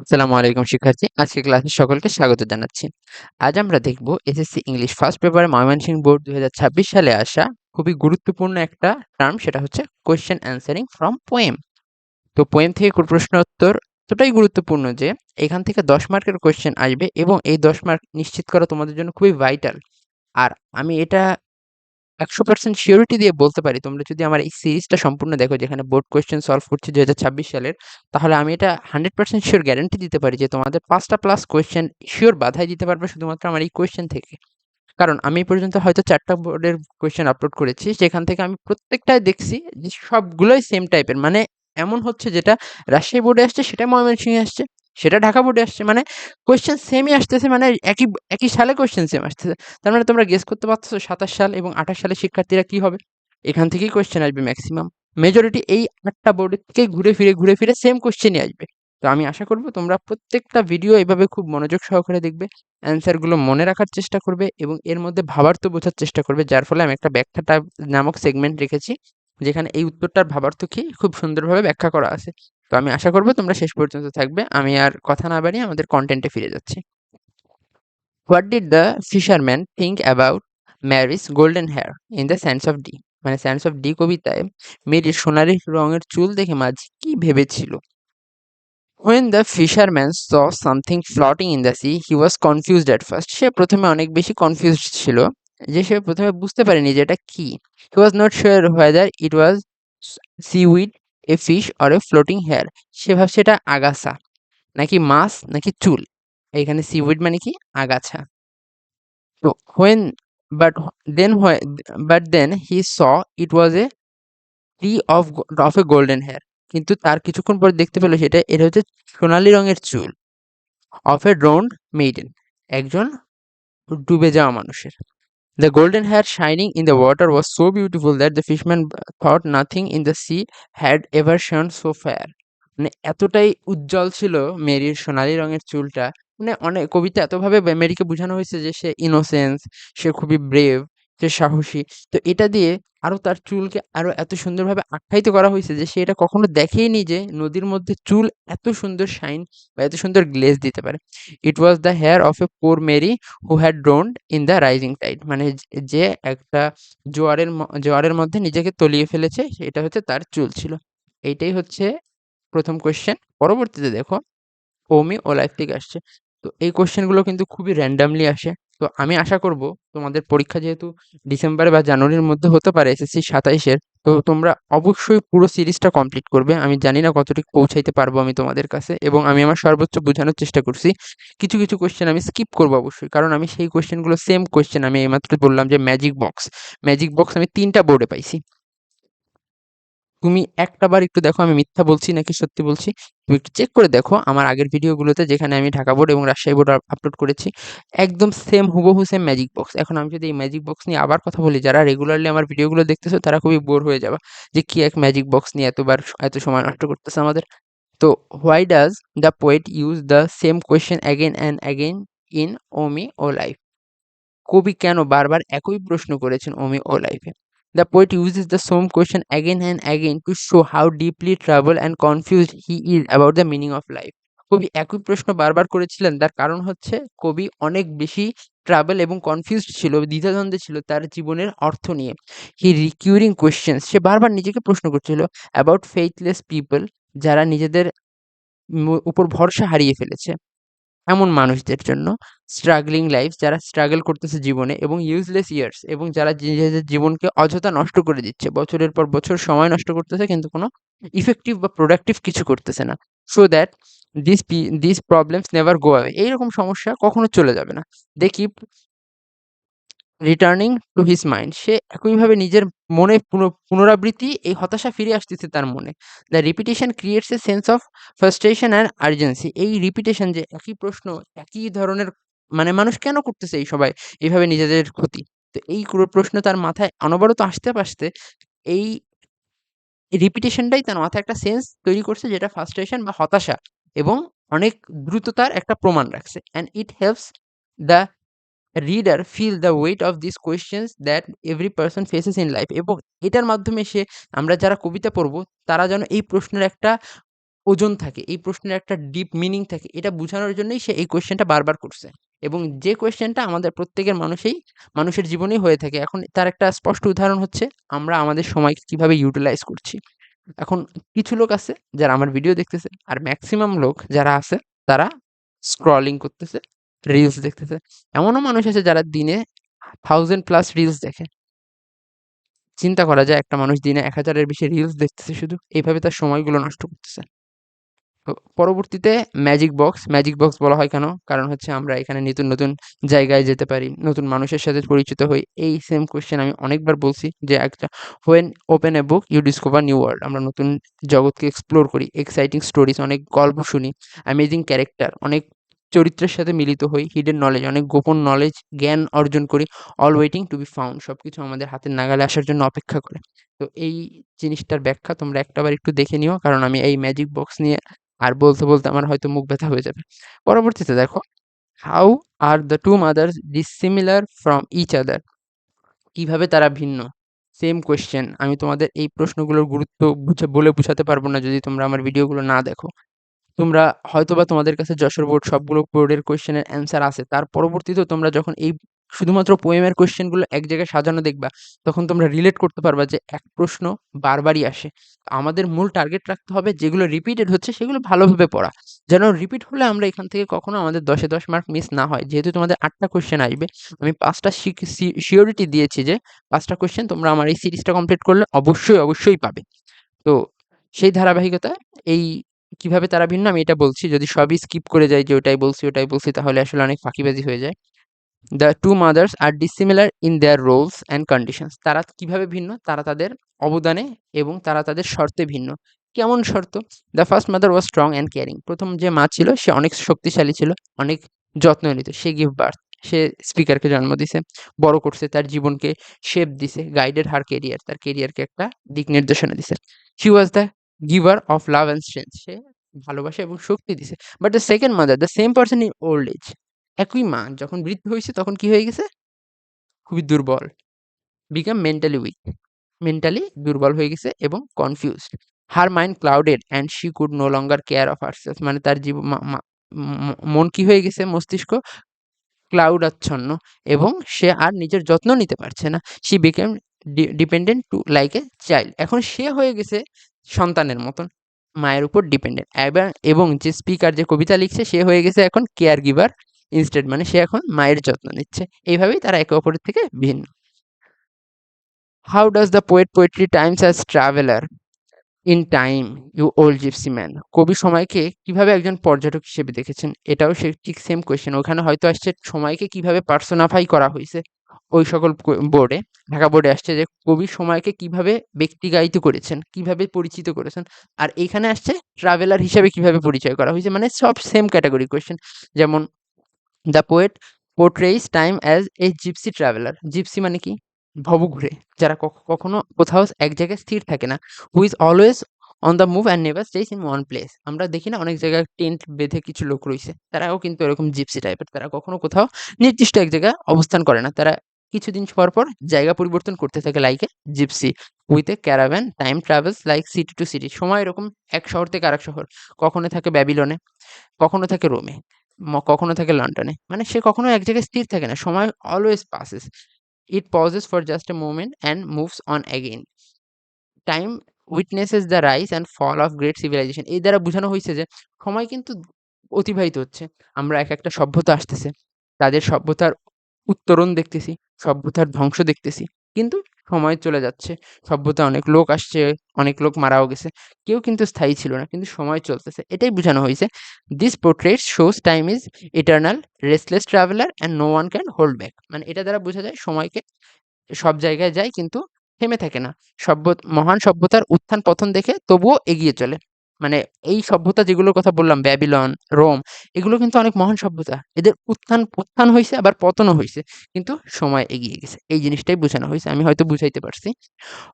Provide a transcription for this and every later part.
আসসালামু আলাইকুম শিক্ষার্থী। আজকে ক্লাসে সকলকে স্বাগত জানাচ্ছি। আজ আমরা দেখব এসএসসি ইংলিশ ফার্স্ট পেপারে ময়মনসিংহ বোর্ড ২০২৬ সালে আসা খুবই গুরুত্বপূর্ণ একটা টার্ম, সেটা হচ্ছে কোয়েশ্চেন অ্যান্সারিং ফ্রম পোয়েম। তো পোয়েম থেকে প্রশ্ন উত্তর এতটাই গুরুত্বপূর্ণ যে এখান থেকে ১০ মার্কের কোয়েশ্চেন আসবে এবং এই ১০ মার্ক নিশ্চিত করা তোমাদের জন্য খুবই ভাইটাল। আর আমি এটা ১০০% সিউরিটি দিয়ে বলতে পারি, তোমরা যদি আমার এই সিরিজটা সম্পূর্ণ দেখো যেখানে বোর্ড কোয়েশ্চেন সলভ করছি ২০২৬ সালের, তাহলে আমি এটা 100% সিওর গ্যারান্টি দিতে পারি যে তোমাদের ৫টা প্লাস কোয়েশ্চেন সিওর বাধাই দিতে পারবে শুধুমাত্র আমার এই কোয়েশ্চেন থেকে। কারণ আমি এই পর্যন্ত হয়তো ৪টা বোর্ডের কোয়েশ্চেন আপলোড করেছি, যেখান থেকে আমি প্রত্যেকটায় দেখছি যে সবগুলোই সেম টাইপের। মানে এমন হচ্ছে যেটা রাজশাহী বোর্ডে আসছে সেটা ময়মনসিংহে আসছে, সেটা ঢাকা বোর্ডে আসছে। মানে কোয়েশ্চেন সেমই আসতেছে, মানে একই একই সালে কোয়েশ্চেন সেম আসতেছে। তার মানে তোমরা গেস করতে পারছো ২৭ সাল এবং ২৮ সালের শিক্ষার্থীরা কি হবে? এখান থেকেই কোয়েশ্চেন আসবে ম্যাক্সিমাম। মেজরিটি এই ৮টা বোর্ডের থেকেই ঘুরে ফিরে সেম কোয়েশ্চেনই আসবে। তো আমি আশা করব তোমরা প্রত্যেকটা ভিডিও এভাবে খুব মনোযোগ সহকারে দেখবে। অ্যান্সার গুলো মনে রাখার চেষ্টা করবে এবং এর মধ্যে ভাবার্থ বোঝার চেষ্টা করবে। যার ফলে আমি একটা ব্যাখ্যা টাইপ নামক সেগমেন্ট রেখেছি, যেখানে এই উত্তরটার ভাবার্থ কি খুব সুন্দরভাবে ব্যাখ্যা করা আছে। তো আমি আশা করব তোমরা শেষ পর্যন্ত থাকবে। আমি আর কথা না বাড়িয়ে আমাদের কনটেন্টে ফিরে যাচ্ছি। What did the fisherman think about Mary's golden here in the sands of D? মানে স্যান্ডস অফ ডি কবিতায় মেরির সোনালি রঙের চুল দেখে মাঝি কি ভেবেছিল? When the fisherman saw something floating in the sea, he was confused at first. সে প্রথমে অনেক বেশি কনফিউজড ছিল, যে সে প্রথমে বুঝতে পারেনি যে এটা কি। He was not sure whether it was seaweed, a fish or a floating hair. সে ভাবছে এটা আগাছা নাকি মাছ নাকি চুল। এখানে seaweed মানে কি? আগাছা। তো when but then then he saw it was a tree of a golden hair. কিন্তু তার কিছুক্ষণ পর দেখতে পেল এটা হচ্ছে সোনালী রঙের চুল। অফ এ ড্রোন্ড মেইডেন, একজন ডুবে যাওয়া মানুষের। The golden hair shining in the water was so beautiful that the fishman thought nothing in the sea had ever shone so fair. মানে এতটাই উজ্জ্বল ছিল মেরির সোনালী রঙের চুলটা। মানে অনেক কবিতা এতভাবে মেরিকে বোঝানো হয়েছে যে সে ইনোসেন্স, সে খুবই ব্রেভ, সে সাহসী। তো এটা দিয়ে আরো তার চুলকে আরো এত সুন্দরভাবে আখ্যায়িত করা হয়েছে যে সে এটা কখনো দেখেইনি যে নদীর মধ্যে চুল এত সুন্দর শাইন বা এত সুন্দর গ্লেজ দিতে পারে। It was the hair of a poor Mary who had drowned in the rising tide. মানে যে একটা জোয়ারের মধ্যে নিজেকে তলিয়ে ফেলেছে, এটা হচ্ছে তার চুল ছিল। এইটাই হচ্ছে প্রথম কোয়েশ্চেন। পরবর্তীতে দেখো ওমি ও লাইফ থেকে আসছে। তো এই কোয়েশ্চেনগুলো কিন্তু খুবই র্যান্ডামলি আসে। তো আমি আশা করব তোমাদের পরীক্ষা যেহেতু ডিসেম্বরে বা জানুয়ারির মধ্যে হতে পারে এসএসসি ২৭-এর, তো তোমরা অবশ্যই পুরো সিরিজটা কমপ্লিট করবে। আমি জানি না কতটুকু পৌঁছাইতে পারবো আমি তোমাদের কাছে, এবং আমি আমার সর্বোচ্চ বোঝানোর চেষ্টা করছি। কিছু কোয়েশ্চেন আমি স্কিপ করবো অবশ্যই, কারণ আমি সেই কোয়েশ্চেনগুলো সেম কোয়েশ্চেন আমি এইমাত্র বললাম যে ম্যাজিক বক্স আমি ৩টা বোর্ডে পাইছি। তুমি একটা বার একটু দেখো আমি মিথ্যা বলছি নাকি সত্যি বলছি। তুমি একটু চেক করে দেখো আমার আগের ভিডিওগুলোতে, যেখানে আমি ঢাকা বোর্ড এবং রাজশাহী বোর্ড আপলোড করেছি। একদম সেম হুবহু সেম ম্যাজিক বক্স। এখন আমি যদি এই ম্যাজিক বক্স নিয়ে আবার কথা বলি, যারা রেগুলারলি আমার ভিডিওগুলো দেখতেছো তারা খুবই বোর হয়ে যাবে যে কি এক ম্যাজিক বক্স নিয়ে এত সময় নষ্ট করতেছে আমাদের। তো why does the poet use the same question again and again in O me O life? কবি কেন বারবার একই প্রশ্ন করেছেন ওমি ও লাইফে? The poet uses the same question again and again to show how deeply travel and confused he is about the meaning of life. কবি একই প্রশ্ন বারবার করেছিলেন, তার কারণ হচ্ছে কবি অনেক বেশি ট্রাভেল এবং কনফিউজড ছিল, দ্বিধাদ্বন্দ্বে ছিল তার জীবনের অর্থ নিয়ে। হি রিকিউরিং কোয়েশ্চেন্স, সে বারবার নিজেকে প্রশ্ন করছিল অ্যাবাউট ফেইথলেস পিপল, যারা নিজেদের উপর ভরসা হারিয়ে ফেলেছে, এমন মানুষদের জন্য। স্ট্রাগলিং লাইফ, যারা স্ট্রাগল করতেছে জীবনে, এবং ইউজলেস ইয়ার্স, এবং যারা নিজেদের জীবনকে অযথা নষ্ট করে দিচ্ছে, বছরের পর বছর সময় নষ্ট করতেছে কিন্তু কোনো ইফেক্টিভ বা প্রোডাক্টিভ কিছু করতেছে না। So that this problems never go away, এইরকম সমস্যা কখনো চলে যাবে না। They keep returning to his mind, সে একইভাবে নিজের মনে পুনরাবৃত্তি এই হতাশা ফিরে আসতেছে তার মনে। The repetition creates a sense of frustration and urgency, এই রিপিটেশন যে একই প্রশ্ন একই ধরনের, মানে মানুষ কেন করতেছে এই সবাই এইভাবে নিজেদের ক্ষতি। তো এই প্রশ্ন তার মাথায় অনবরত আসতে এই রিপিটেশনটাই তার মাথায় একটা সেন্স তৈরি করছে, যেটা ফ্রাস্ট্রেশন বা হতাশা এবং অনেক দ্রুততার একটা প্রমাণ রাখছে। And it helps the reader feel the weight of this questions that every person faces in life, এবং এটার মাধ্যমে আমরা যারা কবিতা পড়বো তারা যেন এই প্রশ্নের একটা ওজন থাকে, এই প্রশ্নের একটা ডিপ মিনিং থাকে, এটা বোঝানোর জন্যই সে এই কোয়েশ্চেনটা বারবার করছে। এবং যে কোয়েশ্চেনটা আমাদের প্রত্যেকের মানুষের জীবনেই হয়ে থাকে। এখন তার একটা স্পষ্ট উদাহরণ হচ্ছে আমরা আমাদের সময়কে কিভাবে ইউটিলাইজ করছি। এখন কিছু লোক আছে যারা আমার ভিডিও দেখতেছে, আর ম্যাক্সিমাম লোক যারা আছে তারা স্ক্রলিং করতেছে, রিলস দেখতেছে। এমনও মানুষ আছে যারা দিনে 1000+ রিলস দেখে। চিন্তা করা যায় একটা মানুষ দিনে 1000 এর বেশি রিলস দেখতেছে শুধু। এইভাবে তার সময়গুলো নষ্ট করতেছে। তো পরবর্তীতে ম্যাজিক বক্স বলা হয় কেন? কারণ হচ্ছে আমরা এখানে নতুন জায়গায় যেতে পারি, নতুন মানুষের সাথে পরিচিত হই। এই সেম কোয়েশ্চেন আমি অনেকবার বলছি যে একটা "When open a book you discover new world" আমরা নতুন জগৎকে এক্সপ্লোর করি। এক্সাইটিং স্টোরিজ, অনেক গল্প শুনি। অ্যামেজিং ক্যারেক্টার, অনেক চরিত্রের সাথে মিলিত হই। হিডেন নলেজ, অনেক গোপন নলেজ, জ্ঞান অর্জন করি। All waiting to be found, সবকিছু আমাদের হাতের নাগালে আসার জন্য অপেক্ষা করে। তো এই জিনিসটার ব্যাখ্যা তোমরা একটাবার একটু দেখে নিও। কারণ আমি এই ম্যাজিক বক্স নিয়ে আর বলতে আমার হয়তো মুখ ব্যথা হয়ে যাবে। পরবর্তীতে দেখো, how are the two mothers dissimilar from each other? কিভাবে তারা ভিন্ন? Same question. আমি তোমাদের এই প্রশ্নগুলোর গুরুত্ব বলে বুঝাতে পারবো না যদি তোমরা আমার ভিডিওগুলো না দেখো। তোমরা হয়তোবা তোমাদের কাছে যশোর বোর্ড সবগুলো বোর্ডের কোয়েশ্চেনের অ্যান্সার আছে। তার পরবর্তীতেও তোমরা যখন এই শুধুমাত্র পোয়েমের কোয়েশ্চেনগুলো এক জায়গায় সাজানো দেখবা, তখন তোমরা রিলেট করতে পারবা যে এক প্রশ্ন বারবারই আসে। আমাদের মূল টার্গেট রাখতে হবে যেগুলো রিপিটেড হচ্ছে সেগুলো ভালোভাবে পড়া। যেন রিপিট হলে আমরা এখান থেকে কখনো আমাদের 10 এ 10 মার্ক মিস না হয়। যেহেতু তোমাদের 8 টা কোয়েশ্চেন আসবে, আমি 5 টা সিওরিটি দিয়েছি যে 5 টা কোয়েশ্চেন তোমরা আমার এই সিরিজটা কমপ্লিট করলে অবশ্যই পাবে। তো সেই ধারাবাহিকতায় এই কিভাবে তারা ভিন্ন আমি এটা বলছি। যদি সবই স্কিপ করে যাই যে ওটাই বলছি তাহলে আসলে অনেক ফাঁকিবাজি হয়ে যায়। The two mothers are dissimilar in their roles and conditions. তারা কিভাবে ভিন্ন? তারা তাদের অবদানে এবং তারা তাদের শর্তে ভিন্ন। কেমন শর্ত? The first mother was strong and caring. প্রথম যে মা ছিল সে অনেক শক্তিশালী ছিল, অনেক যত্ন নিত। সে গিভ বার্থ, সে স্পিকারকে জন্ম দিছে, বড় করছে, তার জীবনকে শেপ দিছে, গাইডেড হার কেরিয়ার, তার কেরিয়ারকে একটা দিক নির্দেশনা দিছে। She was the giver of love and strength. সে ভালোবাসা এবং শক্তি দিছে। But the second mother, the same person in old age. একই মা যখন বৃদ্ধ হইছে তখন কি হয়ে গেছে? খুবই দুর্বল। become mentally weak, মেন্টালি দুর্বল হয়ে গেছে এবং confused. Her mind clouded and she could no longer care of herself. মানে তার মন কি হয়ে গেছে? মস্তিষ্ক ক্লাউড আচ্ছন্ন এবং সে আর নিজের যত্ন নিতে পারছে না। She became dependent to like a child. এখন সে হয়ে গেছে সন্তানের মতন, মায়ের উপর ডিপেন্ডেন্ট। এবং যে স্পিকার, যে কবিতা লিখছে, সে হয়ে গেছে এখন কেয়ার গিভার ইনস্টেড, মানে সে এখন মায়ের যত্ন নিচ্ছে। এইভাবেই তারা একে অপরের থেকে ভিন্ন। How does the poetry times as traveller in time, you old gypsy man? কবি সময়কে কিভাবে একজন পর্যটক হিসেবে দেখেছেন? এটাও সে ঠিক সেম কোয়েশ্চেন। ওখানে হয়তো আসছে সময়কে কিভাবে পার্সোনাফাই করা হয়েছে। ওই সকল বোর্ডে, ঢাকা বোর্ডে আসছে যে কবি সময়কে কিভাবে ব্যক্তিগায়িত করেছেন, কিভাবে পরিচিত করেছেন। আর এইখানে আসছে ট্রাভেলার হিসেবে কিভাবে পরিচয় করা হয়েছে। মানে সব সেম ক্যাটাগরি কোয়েশ্চেন। যেমন the poet portrays time as a gypsy traveller. Gypsy মানে কি? ভবঘুরে, যারা কখনো কোথাও এক জায়গায় স্থির থাকে না। Who is always on the move and never stage in one place. আমরা দেখি না অনেক জায়গায় টেন্ট বেঁধে কিছু লোক রইছে, তারাও কিন্তু এরকম জিপসি টাইপের। তারা কখনো কোথাও নির্দিষ্ট এক জায়গায় অবস্থান করে না, তারা কিছুদিন পর জায়গা পরিবর্তন করতে থাকে, like a gypsy. With a caravan time travels like city to city. সময় এরকম এক শহর থেকে আরেক শহর, কখনো থাকে ব্যাবিলনে, কখনো থাকে রোমে, কখনো থাকে লন্ডনে। মানে সে কখনো এক জায়গায় স্থির থাকে না। সময় always passes. It pauses for just a moment and moves on again. Time witnesses the rise and fall of great civilization. এই দ্বারা বোঝানো হইছে যে সময় কিন্তু অতিবাহিত হচ্ছে। আমরা একটা সভ্যতা আসতেছে। তাদের সভ্যতার উত্তরণ দেখতেছি, সভ্যতার ধ্বংস দেখতেছি। কিন্তু সময় চলে যাচ্ছে। সভ্যতায় অনেক লোক আসছে, অনেক লোক মারাও গেছে। কেউ কিন্তু স্থায়ী ছিল না। কিন্তু সময় চলতেছে। এটাই বোঝানো হইছে। This portrait shows time is eternal, restless traveler and no one can hold back. মানে এটা দ্বারা বোঝা যায় সময়কে সব জায়গায় যায় কিন্তু থেমে থাকে না। মহান সভ্যতার উত্থান পতন দেখে তবুও এগিয়ে চলে। মানে এই সভ্যতা যেগুলোর কথা বললাম, ব্যাবিলন, রোম, এগুলো কিন্তু অনেক মহান সভ্যতা। এদের উত্থান হইছে আবার পতনও হইছে। কিন্তু সময় এগিয়ে গেছে। এই জিনিসটাই বোঝানো হইছে। আমি হয়তো বুঝাইতে পারছি।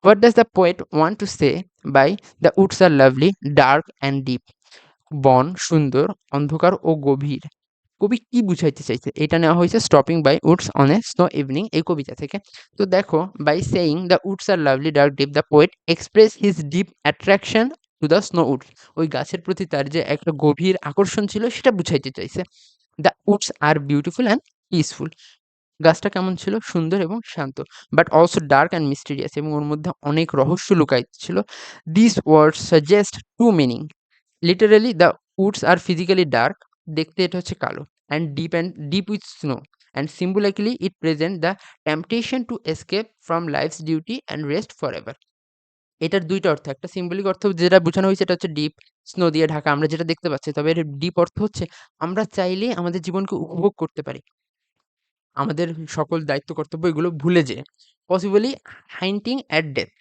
What does the poet want to say by "The woods are lovely, dark and deep"? বন সুন্দর, অন্ধকার ও গভীর। কবি কি বুঝাইতে চাইছে? এটা নেওয়া হয়েছে stopping by woods on a snow evening এই কবিতা থেকে। তো দেখো, by saying the woods are lovely dark deep the poet express his deep attraction to the snow woods. ওই গাছের প্রতি তার যে একটা গভীর আকর্ষণ ছিল সেটা বুঝাইতে চাইছে। The woods are beautiful and peaceful. গাছটা কেমন ছিল? সুন্দর এবং শান্ত। But also dark and mysterious, এবং ওর মধ্যে অনেক রহস্য লুকায়িত ছিল। This words suggest two meaning. Literally the woods are physically dark, দেখতে এটা হচ্ছে কালো, and deep with snow, and symbolically it present the temptation to escape from life's duty and rest for ever. এটার ২ টা অর্থ। একটা সিম্বলিক অর্থ যেটা বোঝানো হয়েছে এটা হচ্ছে ডিপ, স্নো দিয়ে ঢাকা আমরা যেটা দেখতে পাচ্ছি। তবে এর ডিপ অর্থ হচ্ছে আমরা চাইলে আমাদের জীবনকে উপভোগ করতে পারি। আমাদের সকল দায়িত্ব কর্তব্য এগুলো ভুলে যেয়ে। Possibly hinting at death,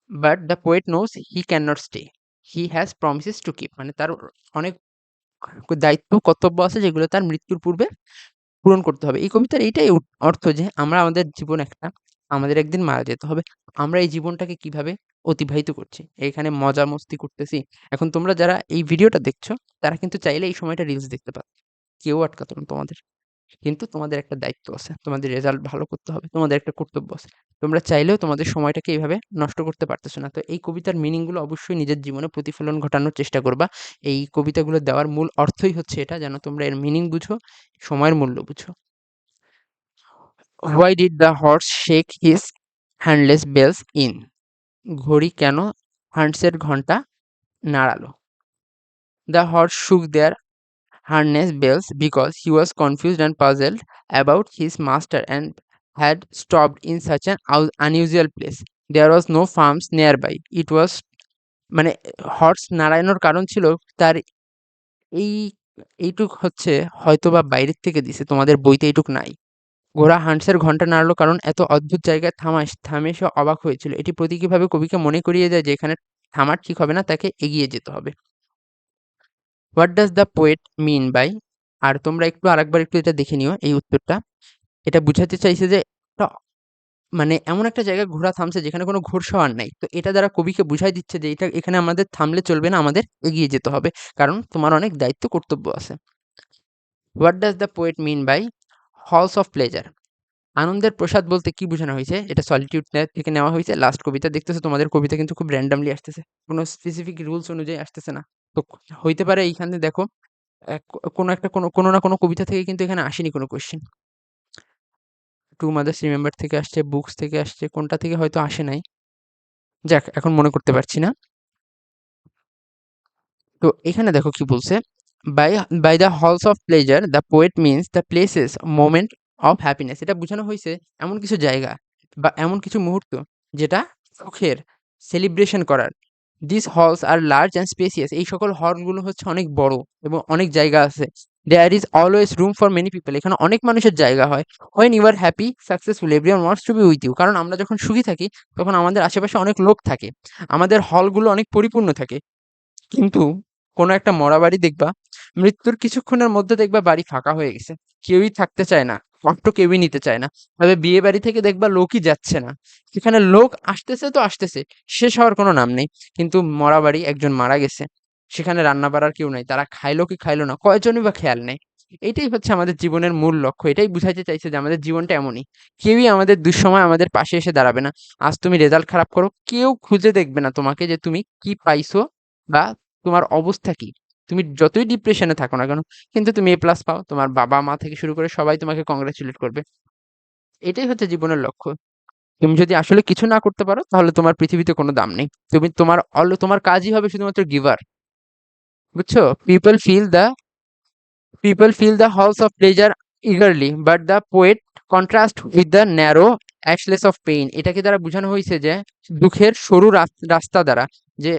but the poet knows he cannot stay. He has promises to keep. মানে তার অনেক দায়িত্ব কর্তব্য আছে যেগুলো তার মৃত্যুর পূর্বে পূরণ করতে হবে। এই কবিতার এইটাই অর্থ যে আমরা আমাদের জীবন একটা, আমাদের একদিন মারা যেতে হবে। আমরা এই জীবনটাকে কিভাবে অতিবাহিত করছি। এখানে মজা মস্তি করতেছি। এখন তোমরা যারা এই ভিডিওটা দেখছো তারা কিন্তু চাইলে এই সময়টা রিলস দেখতে পারো। কেউ আটকাতো না তোমাদের। কিন্তু তোমাদের একটা দায়িত্ব আছে। তোমাদের রেজাল্ট ভালো করতে হবে। তোমাদের একটা কর্তব্য আছে। তোমরা চাইলেও তোমাদের সময়টাকে এভাবে নষ্ট করতে পারতেছো না। তো এই কবিতার মিনিং গুলো অবশ্যই নিজের জীবনে প্রতিফলন ঘটানোর চেষ্টা করবা। এই কবিতাগুলো দেওয়ার মূল অর্থই হচ্ছে এটা, যেন তোমরা এর মিনিং বুঝো, সময়ের মূল্য বুঝো। Why did the horse shake his handless bells in? ঘড়ি কেন হান্টসের ঘন্টা নাড়ালো? The horse shook their harness bells because he was confused and puzzled about his master and had stopped in such an unusual place. There was no farms nearby. It was মানে horse নাড়ানোর কারণ ছিল তার এই এইটুক হচ্ছে হয়তোবা বাইরের থেকে দিছে, তোমাদের বইতে এইটুক নাই। ঘোড়া হান্টসের ঘন্টা নাড়লো কারণ এত অদ্ভুত জায়গায় থামে সে অবাক হয়েছিল। এটি প্রতীকীভাবে কবিকে মনে করিয়ে দেয় যে এখানে থামার ঠিক হবে না, তাকে এগিয়ে যেতে হবে। What does the poet mean by, আর তোমরা একটু আরেকবার একটু এটা দেখে নিও এই উত্তরটা। এটা বুঝাতে চাইছে যে একটা মানে এমন একটা জায়গায় ঘোড়া থামছে যেখানে কোনো ঘোড়সওয়ার নাই। তো এটা দ্বারা কবিকে বুঝাই দিচ্ছে যে এটা এখানে আমাদের থামলে চলবে না, আমাদের এগিয়ে যেতে হবে। কারণ তোমার অনেক দায়িত্ব কর্তব্য আছে। What does the poet mean by halls of pleasure? আনন্দের প্রসাদ বলতে কি বোঝানো হয়েছে? এটা সলিটিউড থেকে নেওয়া হয়েছে। লাস্ট কবিতা দেখতেছো, তোমাদের কবিতা কিন্তু খুব র্যান্ডমলি আসতেছে। কোনো স্পেসিফিক রুলস অনুযায়ী আসতেছে না। তো হইতে পারে এইখানে দেখো কোনো একটা কোনো না কোনো কবিতা থেকে কিন্তু এখানে আসেনি কোনো কোয়েশ্চেন। টু মাদার্স রিমেম্বার থেকে আসছে, বুকস থেকে আসছে, কোনটা থেকে হয়তো আসে নাই। যাক, এখন মনে করতে পারছি না। তো এখানে দেখো কি বলছে, bye bye the halls of pleasure the poet means the places moment of happiness. এটা বোঝানো হয়েছে এমন কিছু জায়গা বা এমন কিছু মুহূর্ত যেটা সুখের, সেলিব্রেশন করার। This halls are large and spacious. এই সকল হলগুলো হচ্ছে অনেক বড় এবং অনেক জায়গা আছে। There is always room for many people. এখানে অনেক মানুষের জায়গা হয়। When you are happy successful everyone wants to be with you. কারণ আমরা যখন সুখী থাকি তখন আমাদের আশেপাশে অনেক লোক থাকে, আমাদের হলগুলো অনেক পরিপূর্ণ থাকে। কিন্তু কোনো একটা মরা বাড়ি দেখবা, মৃত্যুর কিছুক্ষণের মধ্যে দেখবা বাড়ি ফাঁকা হয়ে গেছে। কেউই থাকতে চায় না, কষ্ট কেউই নিতে চায় না। তবে বিয়ে বাড়ি থেকে দেখবা লোকই যাচ্ছে না। সেখানে লোক আসতেছে তো আসতেছে, শেষ হওয়ার কোনো নাম নেই। কিন্তু মরা বাড়ি, একজন মারা গেছে। সেখানে রান্না বাড়ার কেউ নাই। তারা খাইলো কি খাইলো না, কয়জনই বা খেয়াল নেই। এটাই হচ্ছে আমাদের জীবনের মূল লক্ষ্য। এটাই বুঝাইতে চাইছে যে আমাদের জীবনটা এমনই। কেউই আমাদের দুঃসময় আমাদের পাশে এসে দাঁড়াবে না। আজ তুমি রেজাল্ট খারাপ করো, কেউ খুঁজে দেখবে না তোমাকে যে তুমি কি পাইছো বা তোমার অবস্থা কি? তুমি যতই ডিপ্রেশনে থাকো না কেন, কিন্তু তুমি A+ পাও, তোমার বাবা-মা থেকে শুরু করে সবাই তোমাকে কংগ্রাচুলেট করবে। এটাই হচ্ছে জীবনের লক্ষ্য। তুমি যদি আসলে কিছু না করতে পারো তাহলে তোমার পৃথিবীতে কোনো দাম নেই। তুমি তোমার কাজই হবে শুধুমাত্র গিভার। বুঝছো? People feel the halls of pleasure eagerly, but the poet contrast with the narrow axles of pain. এটাকে দ্বারা বোঝানো হয়েছে যে দুঃখের সরু রাস্তা দ্বারা, যে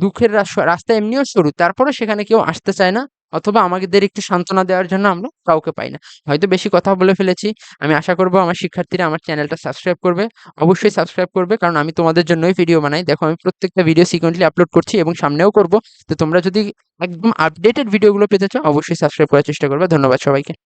দুঃখের রাস্তা এমনিও সরু, তারপরে সেখানে কেউ আসতে চায় না, অথবা আমাদের একটু সান্ত্বনা দেওয়ার জন্য আমরা কাউকে পাই না। হয়তো বেশি কথা বলে ফেলেছি। আমি আশা করব আমার শিক্ষার্থীরা আমার চ্যানেলটা সাবস্ক্রাইব করবে। অবশ্যই সাবস্ক্রাইব করবে, কারণ আমি তোমাদের জন্যই ভিডিও বানাই। দেখো আমি প্রত্যেকটা ভিডিও সিকোয়েন্টলি আপলোড করছি এবং সামনেও করব। তো তোমরা যদি একদম আপডেটেড ভিডিওগুলো পেতে চাও অবশ্যই সাবস্ক্রাইব করার চেষ্টা করবে। ধন্যবাদ সবাইকে।